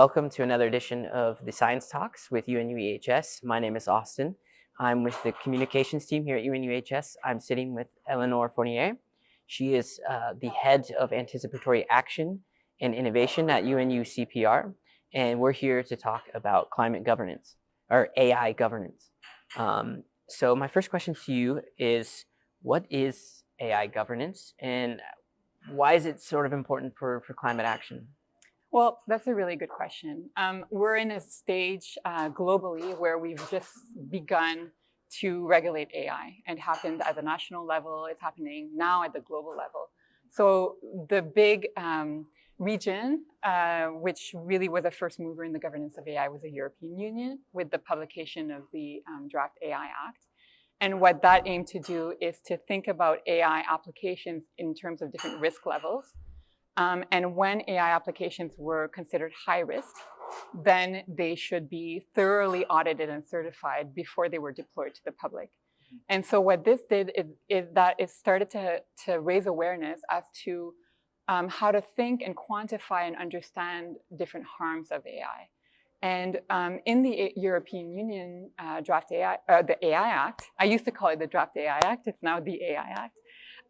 welcome to another edition of the Science Talks with UNU-EHS. My name is Austin. I'm with the communications team here at UNU-EHS. I'm sitting with Eleonore Fournier. She is the head of Anticipatory Action and Innovation at UNU-CPR, and we're here to talk about climate governance, or AI governance. So my first question to you is, what is AI governance, and why is it sort of important for climate action? Well, that's a really good question. We're in a stage globally where we've just begun to regulate AI. It happened at the national level. It's happening now at the global level. So the big region, which really was the first mover in the governance of AI, was the European Union with the publication of the draft AI Act. And what that aimed to do is to think about AI applications in terms of different risk levels. And when AI applications were considered high risk, then they should be thoroughly audited and certified before they were deployed to the public. And so what this did is that it started to raise awareness as to how to think and quantify and understand different harms of AI. And in the European Union draft AI, the AI Act, I used to call it the draft AI Act, it's now the AI Act.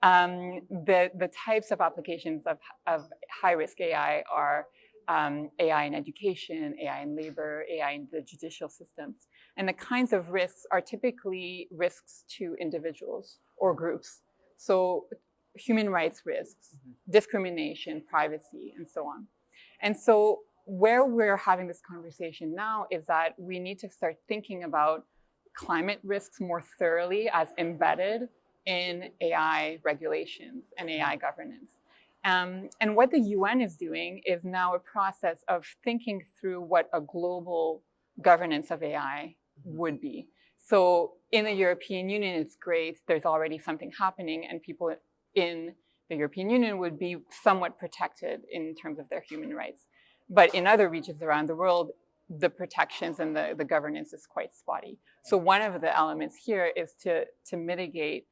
The types of applications of high-risk AI are AI in education, AI in labor, AI in the judicial systems. And the kinds of risks are typically risks to individuals or groups. So human rights risks, discrimination, privacy, and so on. And so where we're having this conversation now is that we need to start thinking about climate risks more thoroughly as embedded in AI regulations and AI governance. And what the UN is doing is now a process of thinking through what a global governance of AI would be. So in the European Union, it's great. There's already something happening, and people in the European Union would be somewhat protected in terms of their human rights. But in other regions around the world, the protections and the governance is quite spotty. So one of the elements here is to mitigate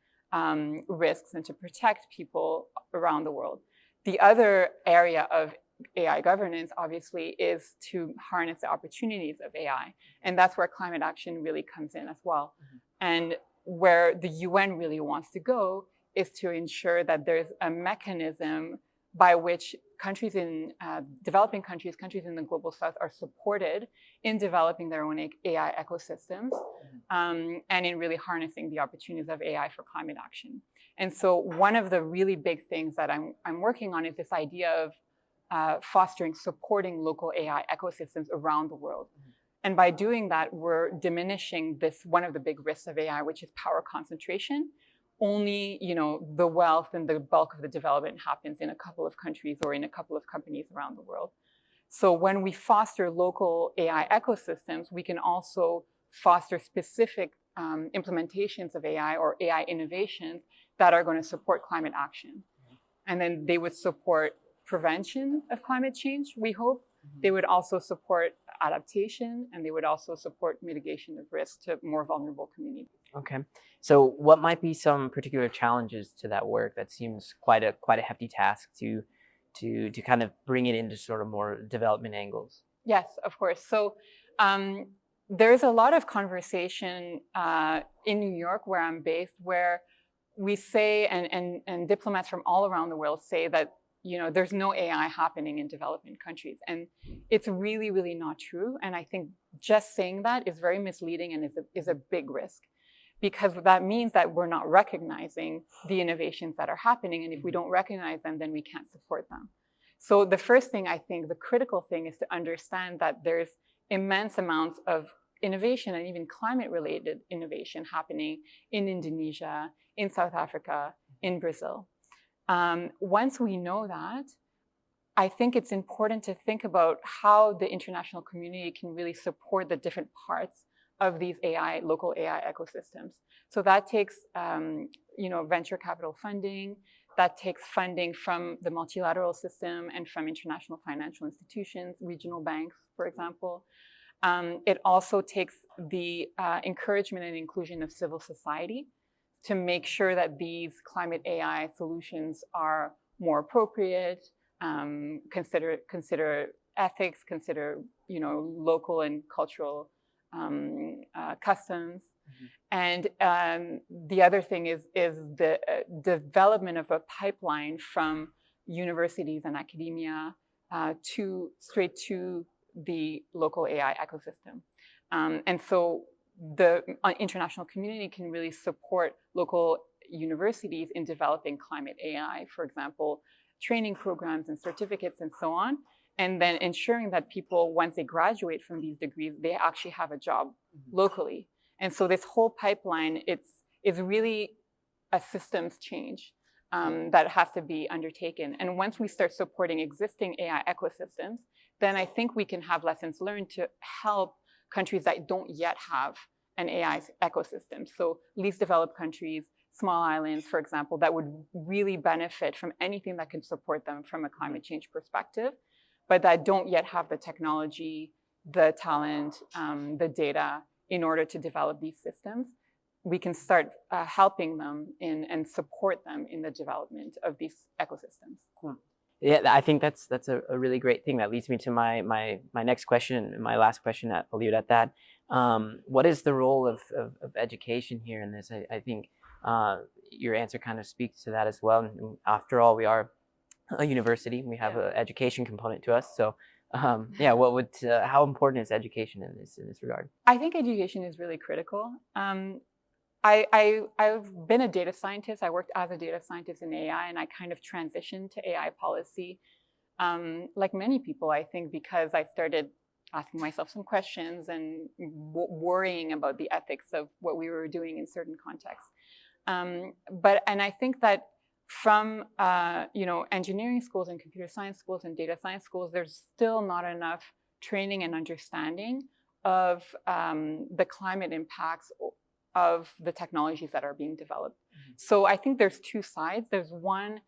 risks and to protect people around the world. The other area of AI governance, obviously, is to harness the opportunities of AI. And that's where climate action really comes in as well. And where the UN really wants to go is to ensure that there's a mechanism by which countries in developing countries in the global south are supported in developing their own AI ecosystems and in really harnessing the opportunities of AI for climate action. And so one of the really big things that I'm working on is this idea of fostering, supporting local AI ecosystems around the world. And by doing that, we're diminishing this one of the big risks of AI, which is power concentration. Only, the wealth and the bulk of the development happens in a couple of countries or in a couple of companies around the world. So when we foster local AI ecosystems, we can also foster specific implementations of AI or AI innovations that are going to support climate action. And then they would support prevention of climate change, we hope. They would also support adaptation, and they would also support mitigation of risk to more vulnerable communities. Okay. So what might be some particular challenges to that work? That seems quite a hefty task to kind of bring it into sort of more development angles. Yes, of course. So there's a lot of conversation in New York, where I'm based, where we say, and diplomats from all around the world say that there's no AI happening in developing countries. And it's really, really not true. And I think just saying that is very misleading and is a big risk, because that means that we're not recognizing the innovations that are happening. And if we don't recognize them, then we can't support them. So the first thing, I think, the critical thing, is to understand that there's immense amounts of innovation and even climate-related innovation happening in Indonesia, in South Africa, in Brazil. Once we know that, I think it's important to think about how the international community can really support the different parts of these local AI ecosystems. So that takes, venture capital funding. That takes funding from the multilateral system and from international financial institutions, regional banks, for example. It also takes the encouragement and inclusion of civil society to make sure that these climate AI solutions are more appropriate, consider ethics, consider local and cultural customs. And the other thing is the development of a pipeline from universities and academia straight to the local AI ecosystem. And so the international community can really support local universities in developing climate AI, for example, training programs and certificates and so on, and then ensuring that people, once they graduate from these degrees, they actually have a job locally. And so this whole pipeline, is really a systems change that has to be undertaken. And once we start supporting existing AI ecosystems, then I think we can have lessons learned to help countries that don't yet have an AI ecosystem. So least developed countries, small islands, for example, that would really benefit from anything that can support them from a climate change perspective, but that don't yet have the technology, the talent, the data in order to develop these systems. We can start helping them and support them in the development of these ecosystems. Cool. Yeah, I think that's a really great thing. That leads me to my next question, my last question. I'll leave it at that. What is the role of education here in this? I think your answer kind of speaks to that as well. And after all, we are a university. We have an education component to us. So yeah, how important is education in this regard? I think education is really critical. I've been a data scientist. I worked as a data scientist in AI, and I kind of transitioned to AI policy, like many people, I think, because I started asking myself some questions and worrying about the ethics of what we were doing in certain contexts. And I think that from engineering schools and computer science schools and data science schools, there's still not enough training and understanding of the climate impacts of the technologies that are being developed. So I think there's two sides. There's one,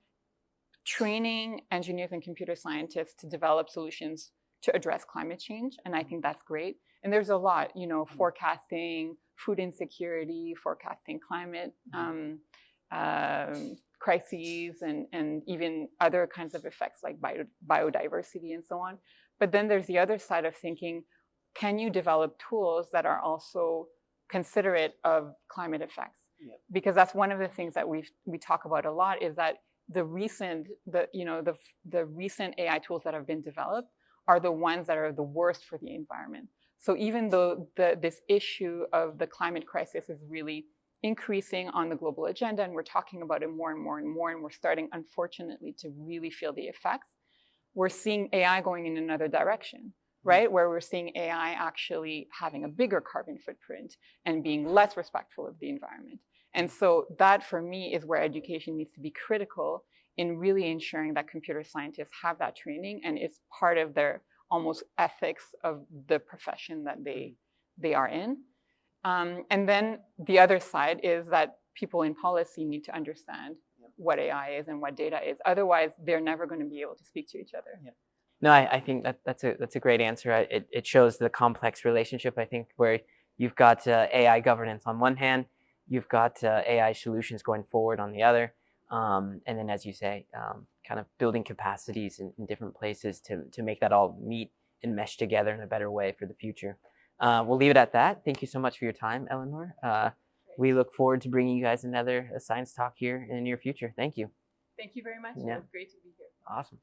training engineers and computer scientists to develop solutions to address climate change, and I think that's great. And there's a lot, forecasting food insecurity, forecasting climate crises, and even other kinds of effects like biodiversity and so on. But then there's the other side of thinking, can you develop tools that are also considerate of climate effects? Yep. Because that's one of the things that we talk about a lot, is that the recent AI tools that have been developed are the ones that are the worst for the environment. So even though this issue of the climate crisis is really increasing on the global agenda, and we're talking about it more and more and more, and we're starting, unfortunately, to really feel the effects, we're seeing AI going in another direction, right? Where we're seeing AI actually having a bigger carbon footprint and being less respectful of the environment. And so that, for me, is where education needs to be critical in really ensuring that computer scientists have that training, and it's part of their almost ethics of the profession that they are in. And then the other side is that people in policy need to understand what AI is and what data is. Otherwise, they're never going to be able to speak to each other. Yeah. No, I think that's a great answer. It shows the complex relationship, I think, where you've got AI governance on one hand, you've got AI solutions going forward on the other, and then, as you say, kind of building capacities in different places to make that all meet and mesh together in a better way for the future. We'll leave it at that. Thank you so much for your time, Eleonore. We look forward to bringing you guys another science talk here in the near future. Thank you. Thank you very much. Yeah. It was great to be here. Awesome.